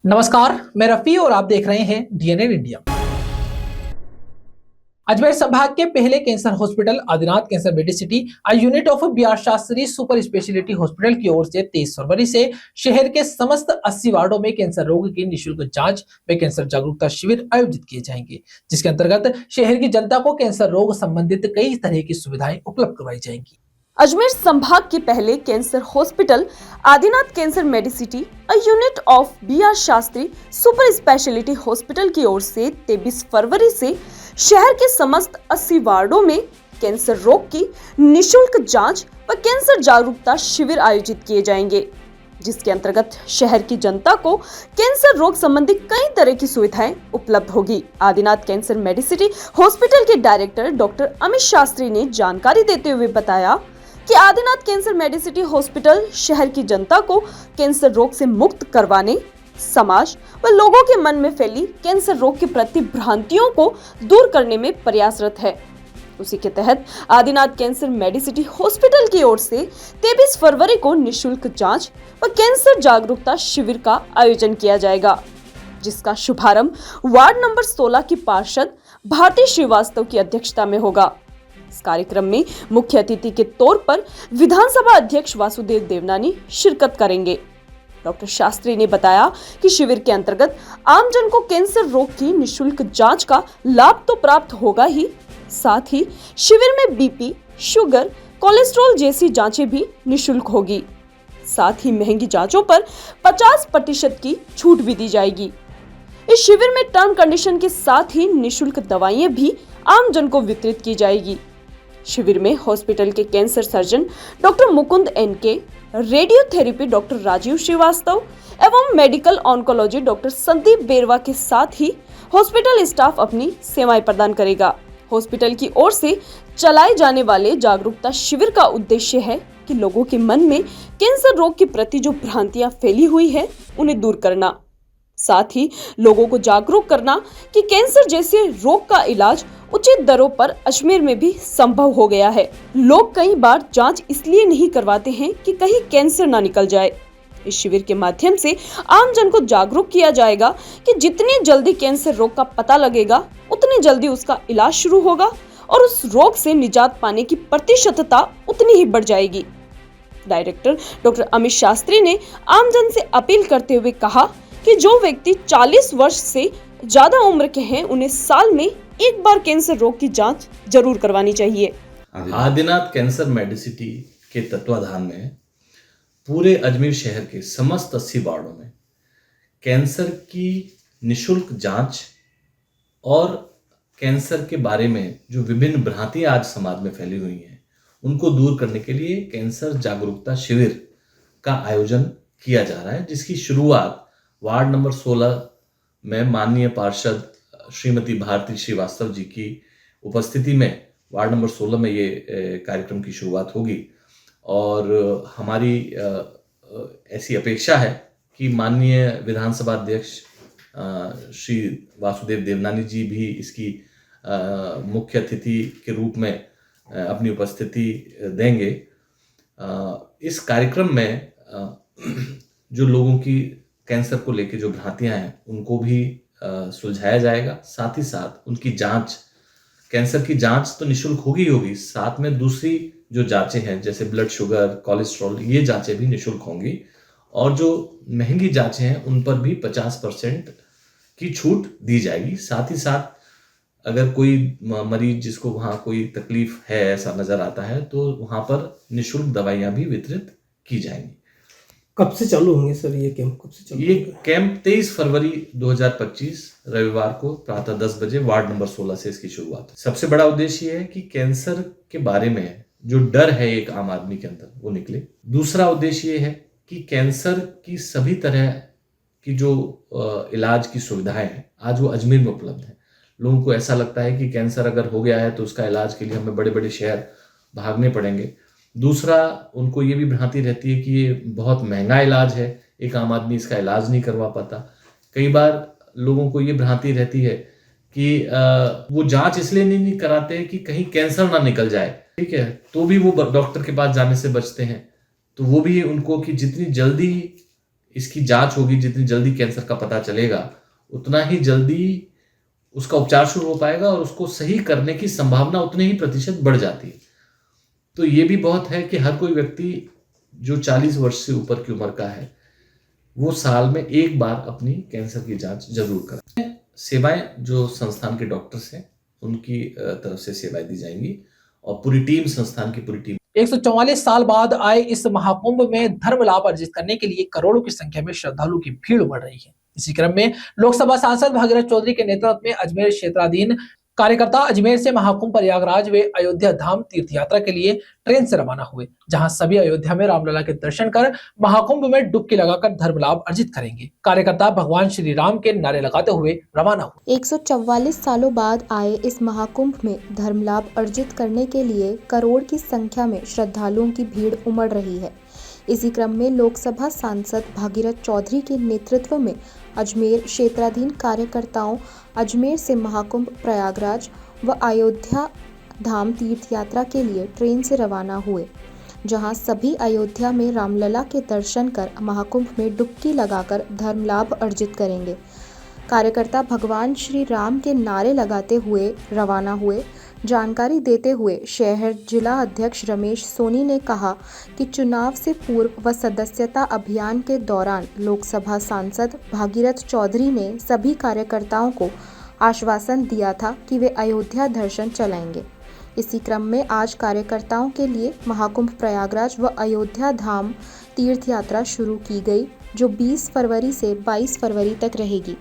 नमस्कार, मैं रफी और आप देख रहे हैं डीएनए इंडिया। अजमेर संभाग के पहले cancer hospital Adinath cancer medicity unit of BR Shastri super speciality hospital की ओर से 23 फरवरी से शहर के समस्त 80 वार्डों में कैंसर रोग की निःशुल्क जांच व कैंसर जागरूकता शिविर आयोजित किए जाएंगे, जिसके अंतर्गत शहर की जनता को कैंसर रोग संबंधित कई तरह की सुविधाएं उपलब्ध करवाई जाएंगी। अजमेर संभाग के पहले cancer hospital Adinath cancer medicity unit of BR Shastri super speciality hospital की ओर से 23 फरवरी से शहर के समस्त 80 वार्डों में कैंसर रोग की निःशुल्क जांच व कैंसर जागरूकता शिविर आयोजित किए जाएंगे, जिसके अंतर्गत शहर की जनता को कैंसर रोग संबंधी कई तरह की सुविधाएं उपलब्ध होगी। आदिनाथ कैंसर मेडिसिटी हॉस्पिटल के डायरेक्टर डॉक्टर अमित शास्त्री ने जानकारी देते हुए बताया कि आदिनाथ कैंसर मेडिसिटी हॉस्पिटल शहर की जनता को कैंसर रोग से मुक्त करवाने, समाज व लोगों के मन में फैली कैंसर रोग के प्रति भ्रांतियों को दूर करने में प्रयासरत है। उसी के तहत आदिनाथ कैंसर मेडिसिटी हॉस्पिटल की ओर से 23 फरवरी को निःशुल्क जांच व कैंसर जागरूकता शिविर का आयोजन किया जाएगा, जिसका शुभारंभ वार्ड नंबर 16 की पार्षद भारती श्रीवास्तव की अध्यक्षता में होगा। इस कार्यक्रम में मुख्य अतिथि के तौर पर विधानसभा अध्यक्ष वासुदेव देवनानी शिरकत करेंगे। डॉक्टर शास्त्री ने बताया कि शिविर के अंतर्गत आमजन को कैंसर रोग की निःशुल्क जांच का लाभ तो प्राप्त होगा ही, साथ ही शिविर में बीपी, शुगर, कोलेस्ट्रॉल जैसी जांचें भी निःशुल्क होगी। साथ ही महंगी जांचों पर 50% की छूट भी दी जाएगी। इस शिविर में टर्म कंडीशन के साथ ही निःशुल्क दवाइयां भी आमजन को वितरित की जाएगी। शिविर में हॉस्पिटल के cancer surgeon doctor Mukund NK, radiotherapy doctor Rajeev Shrivastava एवं medical oncology doctor Sandeep Berwa के साथ ही हॉस्पिटल स्टाफ अपनी सेवाएं प्रदान करेगा। हॉस्पिटल की ओर से चलाए जाने वाले जागरूकता शिविर का उद्देश्य है कि लोगों के मन में कैंसर रोग के प्रति जो भ्रांतियां फैली हुई है उन्हें दूर करना, साथ ही लोगों को जागरूक करना कि कैंसर जैसे रोग का इलाज उचित दरों पर अजमेर में भी संभव हो गया है। लोग कई बार जांच इसलिए नहीं करवाते हैं कि कहीं कैंसर ना निकल जाए। इस शिविर के माध्यम से आम जन को जागरूक किया जाएगा कि जितनी जल्दी कैंसर रोग का पता लगेगा उतनी जल्दी उसका इलाज शुरू होगा और उस रोग से निजात पाने की प्रतिशतता उतनी ही बढ़ जाएगी। डायरेक्टर डॉक्टर अमित शास्त्री ने आम जन से अपील करते हुए कहा कि जो व्यक्ति 40 वर्ष से ज्यादा उम्र के हैं उन्हें साल में एक बार कैंसर रोग की जांच जरूर करवानी चाहिए। आदिनाथ कैंसर मेडिसिटी के तत्वाधान में पूरे अजमेर शहर के समस्त 80 वार्डों में कैंसर की निःशुल्क जांच और कैंसर के बारे में जो विभिन्न भ्रांतियां आज समाज में फैली हुई हैं उनको दूर करने के लिए कैंसर जागरूकता शिविर का आयोजन किया जा रहा है, जिसकी शुरुआत वार्ड नंबर 16 में माननीय पार्षद श्रीमती भारती श्रीवास्तव जी की उपस्थिति में वार्ड नंबर 16 में ये कार्यक्रम की शुरुआत होगी। और हमारी ऐसी अपेक्षा है कि माननीय विधानसभा अध्यक्ष श्री वासुदेव देवनानी जी भी इसकी मुख्य अतिथि के रूप में अपनी उपस्थिति देंगे। इस कार्यक्रम में जो लोगों की कैंसर को लेकर जो भ्रांतियां हैं उनको भी सुलझाया जाएगा। साथ ही साथ उनकी जांच, कैंसर की जांच तो निःशुल्क होगी, साथ में दूसरी जो जांचें हैं जैसे ब्लड शुगर, कोलेस्ट्रॉल, ये जांचें भी निःशुल्क होंगी और जो महंगी जांचें हैं उन पर भी 50% की छूट दी जाएगी। साथ ही साथ अगर कोई मरीज जिसको वहाँ कोई तकलीफ है ऐसा नजर आता है तो वहाँ पर निःशुल्क दवाइयाँ भी वितरित की जाएंगी। कब से चालू होंगे सर ये कैंप? कब से चालू? ये कैंप 23 फरवरी 2025 रविवार को प्रातः 10 बजे वार्ड नंबर 16 से इसकी शुरुआत है। सबसे बड़ा उद्देश्य ये है कि कैंसर के बारे में जो डर है एक आम आदमी के अंदर वो निकले। दूसरा उद्देश्य ये है कि कैंसर की सभी तरह की जो इलाज की सुविधाएं हैं आज वो अजमेर में उपलब्ध है। लोगों को ऐसा लगता है कि कैंसर अगर हो गया है तो उसका इलाज के लिए हमें बड़े बड़े शहर भागने पड़ेंगे। दूसरा, उनको ये भी भ्रांति रहती है कि ये बहुत महंगा इलाज है, एक आम आदमी इसका इलाज नहीं करवा पाता। कई बार लोगों को ये भ्रांति रहती है कि वो जांच इसलिए नहीं कराते कि कहीं कैंसर ना निकल जाए, ठीक है, तो भी वो डॉक्टर के पास जाने से बचते हैं। तो वो भी उनको कि जितनी जल्दी इसकी जांच होगी, जितनी जल्दी कैंसर का पता चलेगा उतना ही जल्दी उसका उपचार शुरू हो पाएगा और उसको सही करने की संभावना उतनी ही प्रतिशत बढ़ जाती है। तो ये भी बहुत है कि हर कोई व्यक्ति जो 40 वर्ष से ऊपर की उम्र का है वो साल में एक बार अपनी कैंसर की जांच जरूर करें। सेवाएं जो संस्थान के डॉक्टर्स हैं उनकी तरफ से सेवाएं दी जाएंगी और पूरी टीम, संस्थान की पूरी टीम 144 साल बाद आए इस महाकुंभ में धर्म लाभ अर्जित करने के लिए करोड़ों की संख्या में श्रद्धालुओं की भीड़ उमड़ रही है। इसी क्रम में लोकसभा सांसद भागीरथ चौधरी के नेतृत्व में अजमेर क्षेत्राधीन कार्यकर्ता अजमेर से महाकुंभ प्रयागराज व अयोध्या धाम तीर्थ यात्रा के लिए ट्रेन से रवाना हुए, जहां सभी अयोध्या में रामलला के दर्शन कर महाकुंभ में डुबकी लगाकर धर्म लाभ अर्जित करेंगे। कार्यकर्ता भगवान श्री राम के नारे लगाते हुए रवाना हुए। 144 सालों बाद आए इस महाकुंभ में धर्म लाभ अर्जित करने के लिए करोड़ की संख्या में श्रद्धालुओं की भीड़ उमड़ रही है। इसी क्रम में लोकसभा सांसद भागीरथ चौधरी के नेतृत्व में अजमेर क्षेत्राधीन कार्यकर्ताओं अजमेर से महाकुंभ प्रयागराज व अयोध्या धाम तीर्थ यात्रा के लिए ट्रेन से रवाना हुए, जहां सभी अयोध्या में रामलला के दर्शन कर महाकुंभ में डुबकी लगाकर धर्म लाभ अर्जित करेंगे। कार्यकर्ता भगवान श्री राम के नारे लगाते हुए रवाना हुए। जानकारी देते हुए शहर जिला अध्यक्ष रमेश सोनी ने कहा कि चुनाव से पूर्व व सदस्यता अभियान के दौरान लोकसभा सांसद भागीरथ चौधरी ने सभी कार्यकर्ताओं को आश्वासन दिया था कि वे अयोध्या दर्शन चलाएंगे। इसी क्रम में आज कार्यकर्ताओं के लिए महाकुंभ प्रयागराज व अयोध्या धाम तीर्थ यात्रा शुरू की गई, जो 20 फरवरी से 22 फरवरी तक रहेगी।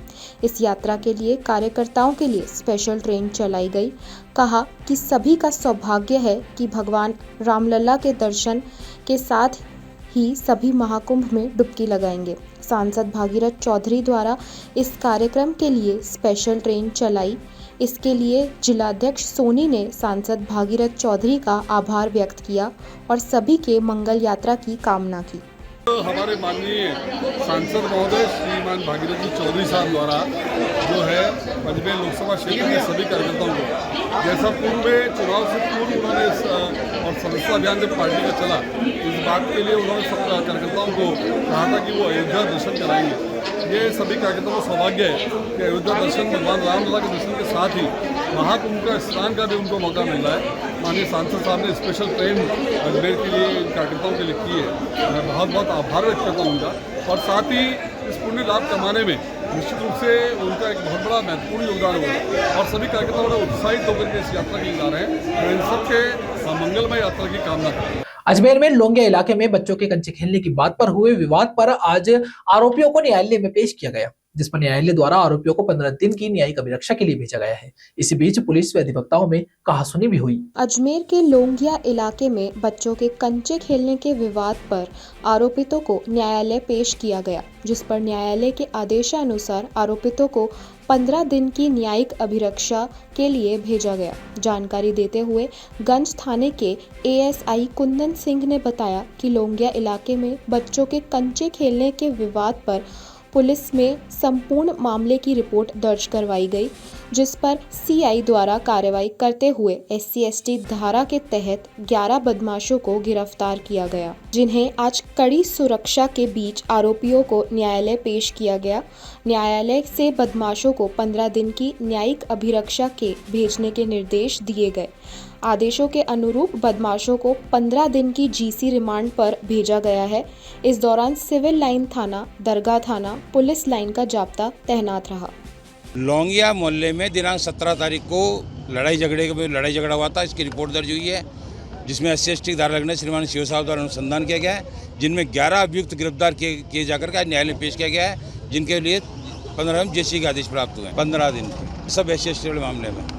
इस यात्रा के लिए कार्यकर्ताओं के लिए स्पेशल ट्रेन चलाई गई। कहा कि सभी का सौभाग्य है कि भगवान रामलला के दर्शन के साथ ही सभी महाकुंभ में डुबकी लगाएंगे। सांसद भागीरथ चौधरी द्वारा इस कार्यक्रम के लिए स्पेशल ट्रेन चलाई। इसके लिए जिलाध्यक्ष सोनी ने सांसद भागीरथ चौधरी का आभार व्यक्त किया और सभी के मंगल यात्रा की कामना की। हमारे माननीय सांसद महोदय श्रीमान भागीरथ चौधरी साहब द्वारा जो है अजमेर लोकसभा क्षेत्र के सभी कार्यकर्ताओं को, जैसा पूर्व में चुनाव से पूर्व उन्होंने और सदस्यता अभियान जब पार्टी का चला, इस बात के लिए उन्होंने सब कार्यकर्ताओं को कहा था कि वो अयोध्या दर्शन कराएंगे। ये सभी कार्यकर्ताओं का सौभाग्य है कि अयोध्या दर्शन भगवान रामलला के दर्शन के साथ ही महाकुंभ का स्नान का भी उनको मौका मिल रहा है। माननीय सांसद साहब ने स्पेशल ट्रेन अजमेर के लिए कार्यकर्ताओं के लिए की है। मैं बहुत बहुत आभार व्यक्त करता हूँ उनका, और साथ ही इस पुण्य लाभ कमाने में निश्चित रूप से उनका एक बहुत बड़ा महत्वपूर्ण योगदान होगा और सभी कार्यकर्ताओं ने उत्साहित होकर के इस यात्रा के लिए जा रहे हैं। मैं इन सबके मंगलमय यात्रा की कामना करता हूँ। अजमेर में लोंगिया इलाके में बच्चों के कंचे खेलने की बात पर हुए विवाद पर आज आरोपियों को न्यायालय में पेश किया गया, जिस पर न्यायालय द्वारा आरोपियों को 15 दिन की न्यायिक अभिरक्षा के लिए भेजा गया है। इसी बीच पुलिस व अधिवक्ताओं में कहासुनी भी हुई। अजमेर के लोंगिया इलाके में बच्चों के कंचे खेलने के विवाद पर आरोपितों को न्यायालय पेश किया गया, जिस पर न्यायालय के आदेशानुसार आरोपितों को 15 दिन की न्यायिक अभिरक्षा के लिए भेजा गया। जानकारी देते हुए गंज थाने के एएसआई कुंदन सिंह ने बताया कि लोंगिया इलाके में बच्चों के कंचे खेलने के विवाद पर पुलिस में संपूर्ण मामले की रिपोर्ट दर्ज करवाई गई, जिस पर सीआई द्वारा कार्रवाई करते हुए SC/ST धारा के तहत 11 बदमाशों को गिरफ्तार किया गया, जिन्हें आज कड़ी सुरक्षा के बीच आरोपियों को न्यायालय पेश किया गया। न्यायालय से बदमाशों को 15 दिन की न्यायिक अभिरक्षा के भेजने के निर्देश दिए गए। आदेशों के अनुरूप बदमाशों को 15 दिन की GC रिमांड पर भेजा गया है। इस दौरान सिविल लाइन थाना, दरगाह थाना, पुलिस लाइन का जाब्ता तैनात रहा। लोंगिया मोहल्ले में दिनांक 17 तारीख को लड़ाई झगड़ा हुआ था। इसकी रिपोर्ट दर्ज हुई है, जिसमें SC/ST धारा लगने श्रीमान शिव साहब द्वारा अनुसंधान किया गया है, जिनमें 11 अभियुक्त गिरफ्तार किए जाकर के आज न्यायालय में पेश किया गया है, जिनके लिए 15 दिन GC के आदेश प्राप्त हुए हैं। 15 दिन सब SC/ST वाले मामले में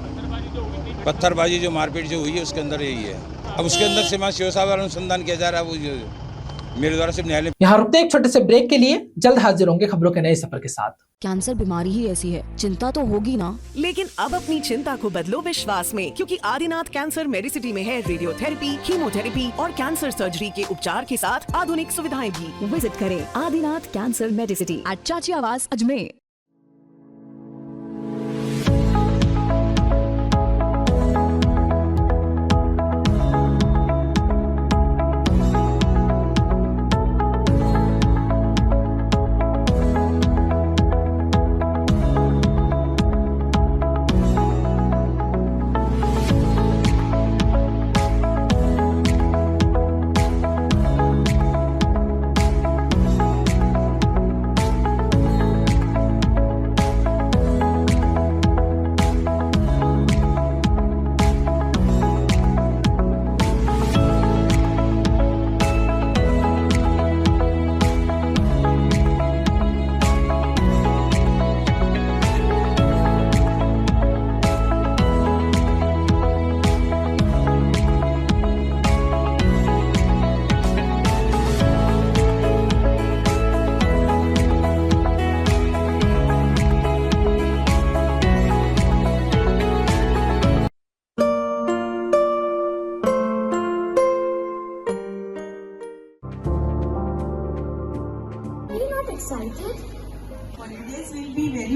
पत्थरबाजी जो मारपीट जो हुई है उसके अंदर यही है। अब उसके अंदर श्रीमान शिव साहब द्वारा अनुसंधान किया जा रहा है, वो मेरे द्वारा सिर्फ न्यायालय। यहाँ रुकते एक छोटे से ब्रेक के लिए, जल्द हाजिर होंगे खबरों के नए सफर के साथ। कैंसर बीमारी ही ऐसी है, चिंता तो होगी ना। लेकिन अब अपनी चिंता को बदलो विश्वास में, क्योंकि आदिनाथ कैंसर मेडिसिटी में है रेडियोथेरेपी, कीमोथेरेपी और कैंसर सर्जरी के उपचार के साथ आधुनिक सुविधाएं भी। विजिट करें आदिनाथ कैंसर मेडिसिटी एट चाची आवास Ajmer.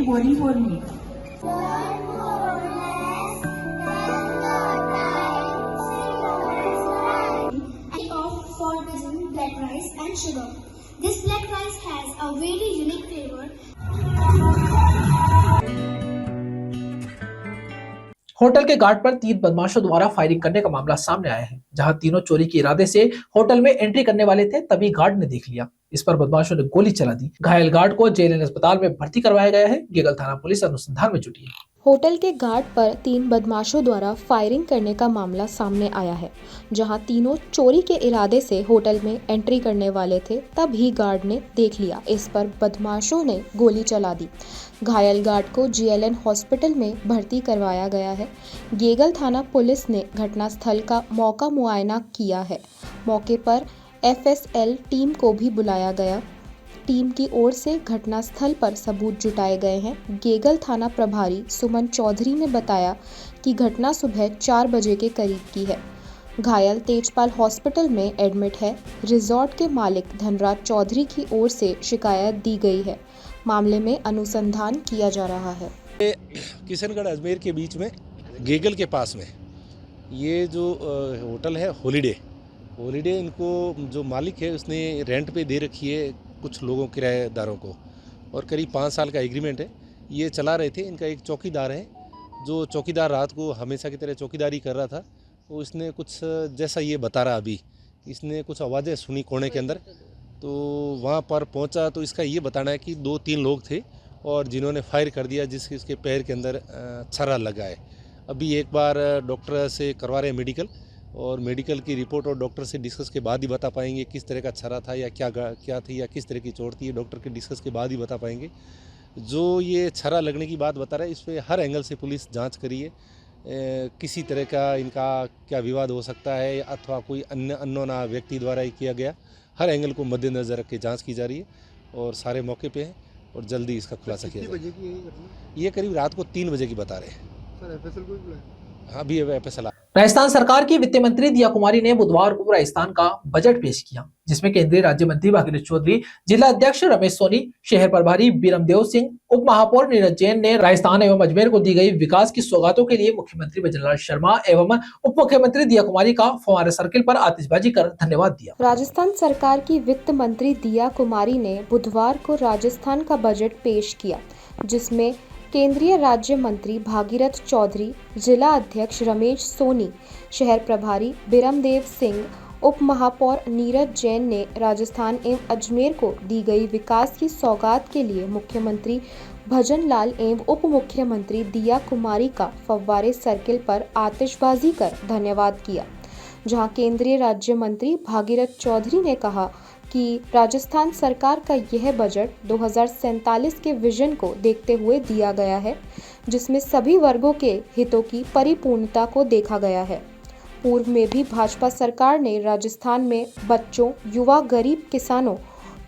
pouring for me. For using black rice and sugar. This black rice has a very unique flavor. Hotel के गार्ड पर 3 बदमाशों द्वारा फायरिंग करने का मामला सामने आया है, जहां तीनों चोरी के इरादे से होटल में एंट्री करने वाले थे, तभी गार्ड ने देख लिया। इस पर बदमाशों ने गोली चला दी। घायल गार्ड को जेएलएन अस्पताल में भर्ती करवाया गया है। गेगल थाना पुलिस अनुसंधान में जुटी है। होटल के गार्ड पर 3 बदमाशों द्वारा फायरिंग करने का मामला सामने आया है, जहां तीनों चोरी के इरादे से होटल में एंट्री करने वाले थे, तभी गार्ड ने देख लिया। इस पर बदमाशों ने गोली चला दी। घायल गार्ड को जेएलएन हॉस्पिटल में भर्ती करवाया गया है। गेगल थाना पुलिस ने घटनास्थल का मौका मुआयना किया है। मौके पर एफएसएल टीम को भी बुलाया गया। टीम की ओर से घटनास्थल पर सबूत जुटाए गए हैं। गेगल थाना प्रभारी सुमन चौधरी ने बताया कि घटना सुबह 4 बजे के करीब की है। घायल तेजपाल हॉस्पिटल में एडमिट है। रिजॉर्ट के मालिक धनराज चौधरी की ओर से शिकायत दी गई है। मामले में अनुसंधान किया जा रहा है। किशनगढ़ अजमेर के बीच में गेगल के पास में ये जो होटल है हॉलीडे, इनको जो मालिक है उसने रेंट पे दे रखी है कुछ लोगों किराएदारों को, और करीब 5 साल का एग्रीमेंट है। ये चला रहे थे। इनका एक चौकीदार है, जो चौकीदार रात को हमेशा की तरह चौकीदारी कर रहा था। तो इसने कुछ जैसा ये बता रहा अभी, इसने कुछ आवाज़ें सुनी कोने के अंदर, तो वहाँ पर पहुँचा तो इसका ये बताना है कि 2-3 लोग थे और जिन्होंने फायर कर दिया, जिसके इसके पैर के अंदर छर्रा लगा है। अभी एक बार डॉक्टर से करवा रहे हैं मेडिकल, और मेडिकल की रिपोर्ट और डॉक्टर से डिस्कस के बाद ही बता पाएंगे किस तरह का छर्रा था या क्या थी या किस तरह की चोट थी। डॉक्टर के डिस्कस के बाद ही बता पाएंगे। जो ये छर्रा लगने की बात बता रहा है, इस पर हर एंगल से पुलिस जांच करी है। किसी तरह का इनका क्या विवाद हो सकता है अथवा कोई अन्य अननोन व्यक्ति द्वारा ही किया गया, हर एंगल को मद्देनज़र रख के जाँच की जा रही है और सारे मौके पर हैं और जल्दी इसका खुलासा किया जाएगा। ये करीब रात को 3 बजे की बता रहे हैं। हाँ, अभी एफएसएल। राजस्थान सरकार की वित्त मंत्री दिया कुमारी ने बुधवार को राजस्थान का बजट पेश किया, जिसमें केंद्रीय राज्य मंत्री भागीरथ चौधरी, जिला अध्यक्ष रमेश सोनी, शहर प्रभारी बिरमदेव सिंह, उप महापौर नीरज जैन ने राजस्थान एवं अजमेर को दी गई विकास की सौगातों के लिए मुख्यमंत्री भजनलाल शर्मा एवं उप मुख्यमंत्री दिया कुमारी का फव्वारा सर्किल पर आतिशबाजी कर धन्यवाद दिया। राजस्थान सरकार की वित्त मंत्री दिया कुमारी ने बुधवार को राजस्थान का बजट पेश किया, जिसमें केंद्रीय राज्य मंत्री भागीरथ चौधरी, जिला अध्यक्ष रमेश सोनी, शहर प्रभारी बिरमदेव सिंह, उप महापौर नीरज जैन ने राजस्थान एवं अजमेर को दी गई विकास की सौगात के लिए मुख्यमंत्री भजनलाल एवं उप मुख्यमंत्री दिया कुमारी का फव्वारे सर्किल पर आतिशबाजी कर धन्यवाद किया। जहां केंद्रीय राज्य मंत्री भागीरथ चौधरी ने कहा कि राजस्थान सरकार का यह बजट 2047 के विजन को देखते हुए दिया गया है, जिसमें सभी वर्गों के हितों की परिपूर्णता को देखा गया है। पूर्व में भी भाजपा सरकार ने राजस्थान में बच्चों, युवा, गरीब किसानों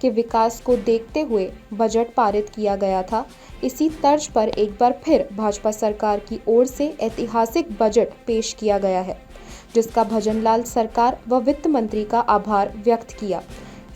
के विकास को देखते हुए बजट पारित किया गया था। इसी तर्ज पर एक बार फिर भाजपा सरकार की ओर से ऐतिहासिक बजट पेश किया गया है, जिसका भजनलाल सरकार व वित्त मंत्री का आभार व्यक्त किया।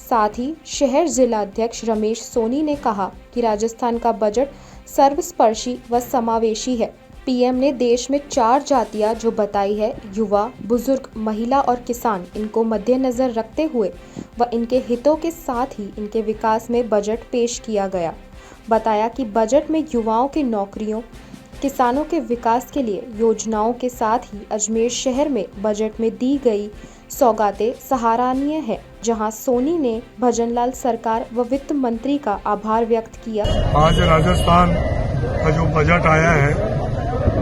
साथ ही शहर जिला अध्यक्ष रमेश सोनी ने कहा कि राजस्थान का बजट सर्वस्पर्शी व समावेशी है। पीएम ने देश में 4 जातियां जो बताई है, युवा, बुजुर्ग, महिला और किसान, इनको मद्देनजर रखते हुए व इनके हितों के साथ ही इनके विकास में बजट पेश किया गया। बताया कि बजट में युवाओं की नौकरियों, किसानों के विकास के लिए योजनाओं के साथ ही अजमेर शहर में बजट में दी गई सौगातें सराहनीय है। जहां सोनी ने भजनलाल सरकार व वित्त मंत्री का आभार व्यक्त किया। आज राजस्थान का जो बजट आया है,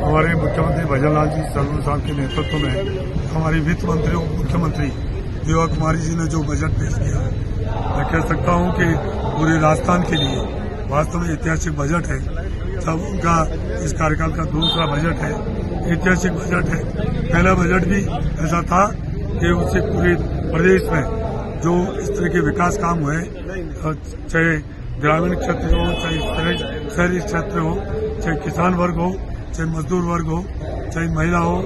हमारे मुख्यमंत्री भजनलाल जी साहब के नेतृत्व में हमारी वित्त मंत्री और मुख्यमंत्री दिया कुमारी जी ने जो बजट पेश किया है, मैं कह सकता हूं कि पूरे राजस्थान के लिए वास्तव में ऐतिहासिक बजट है। जब उनका इस कार्यकाल का दूसरा बजट है, ऐतिहासिक बजट है। पहला बजट भी ऐसा था कि उससे पूरे प्रदेश में जो इस तरह के विकास काम हुए, चाहे ग्रामीण क्षेत्र हो, चाहे शहरी क्षेत्र हो, चाहे किसान वर्ग हो, चाहे मजदूर वर्ग हो, चाहे महिला हो,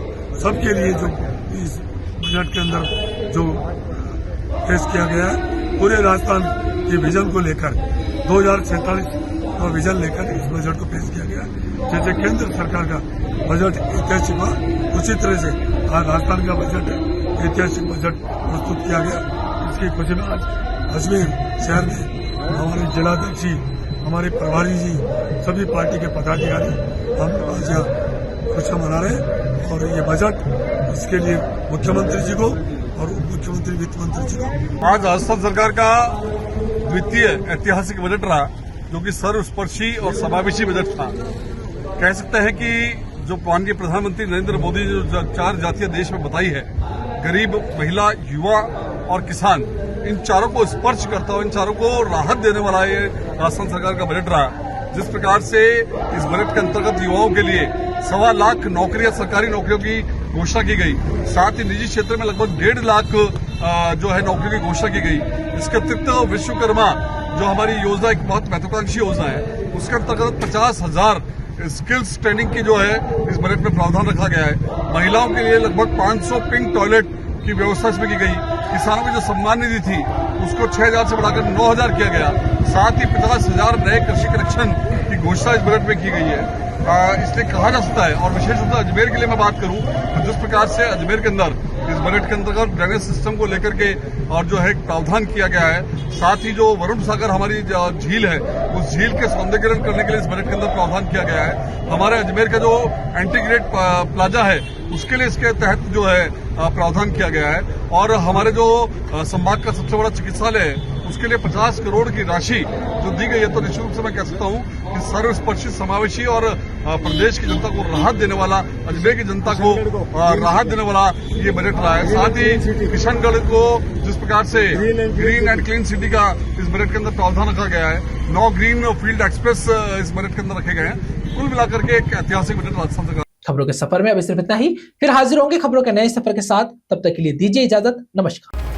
सबके लिए जो इस बजट के अंदर जो पेश किया गया है, पूरे राजस्थान के विजन को लेकर 2047 और विजन लेकर इस बजट को पेश किया गया। जैसे केंद्र सरकार का बजट ऐतिहासिक हुआ, उसी तरह से आज राजस्थान का बजट ऐतिहासिक बजट प्रस्तुत किया गया। इसकी खुशी में आज अजमेर शहर में हमारे जिलाध्यक्ष जी, हमारे प्रभारी जी, सभी पार्टी के पदाधिकारी हम आज यहाँ खुशियाँ मना रहे हैं। और ये बजट इसके लिए मुख्यमंत्री जी को और उप मुख्यमंत्री वित्त मंत्री जी को आज राजस्थान सरकार का द्वितीय ऐतिहासिक बजट रहा, जो कि सर्वस्पर्शी और समावेशी बजट था। कह सकते हैं कि जो माननीय प्रधानमंत्री नरेंद्र मोदी ने जो 4 जातियां देश में बताई है, गरीब, महिला, युवा और किसान, इन चारों को स्पर्श करता हुआ, इन चारों को राहत देने वाला ये राजस्थान सरकार का बजट रहा। जिस प्रकार से इस बजट के अंतर्गत युवाओं के लिए 1.25 लाख नौकरियां, सरकारी नौकरियों की घोषणा की गई, साथ ही निजी क्षेत्र में लगभग 1.5 लाख जो है नौकरियों की घोषणा की गई। इसके अतिरिक्त विश्वकर्मा जो हमारी योजना एक बहुत महत्वाकांक्षी योजना है, उसके अंतर्गत 50,000 स्किल्स ट्रेनिंग की जो है इस बजट में प्रावधान रखा गया है। महिलाओं के लिए लगभग 500 पिंक टॉयलेट की व्यवस्था इसमें की गई। किसानों की जो सम्मान निधि थी उसको 6,000 से बढ़ाकर 9,000 किया गया। साथ ही 50,000 नए कृषि कनेक्शन की घोषणा इस बजट में की गई है। इसलिए कहा जा सकता है, और विशेष रूप से अजमेर के लिए मैं बात करूं तो जिस प्रकार से अजमेर के अंदर इस बजट के अंतर्गत ड्रेनेज सिस्टम को लेकर के और जो है प्रावधान किया गया है, साथ ही जो वरुण सागर हमारी झील है, उस झील के सौंदर्यीकरण करने के लिए इस बजट के अंदर प्रावधान किया गया है। हमारे अजमेर का जो एंटीग्रेड प्लाजा है, उसके लिए इसके तहत जो है प्रावधान किया गया है। और हमारे जो संभाग का सबसे बड़ा चिकित्सालय है, उसके लिए 50 करोड़ की राशि जो दी गई है। तो निश्चित रूप से मैं कह सकता हूं कि सर्वस्पर्शी, समावेशी और प्रदेश की जनता को राहत देने वाला, अजमेर की जनता को राहत देने वाला ये बजट रहा है। साथ ही किशनगढ़ को जिस प्रकार से ग्रीन एंड क्लीन सिटी का इस बजट के अंदर प्रावधान रखा गया है, 9 ग्रीन फील्ड एक्सप्रेस इस बजट के अंदर रखे गए हैं। कुल मिलाकर के एक ऐतिहासिक बजट राजस्थान सरकार। खबरों के सफर में अभी सिर्फ इतना ही, फिर हाजिर होंगे खबरों के नए सफर के साथ। तब तक के लिए दीजिए इजाजत, नमस्कार।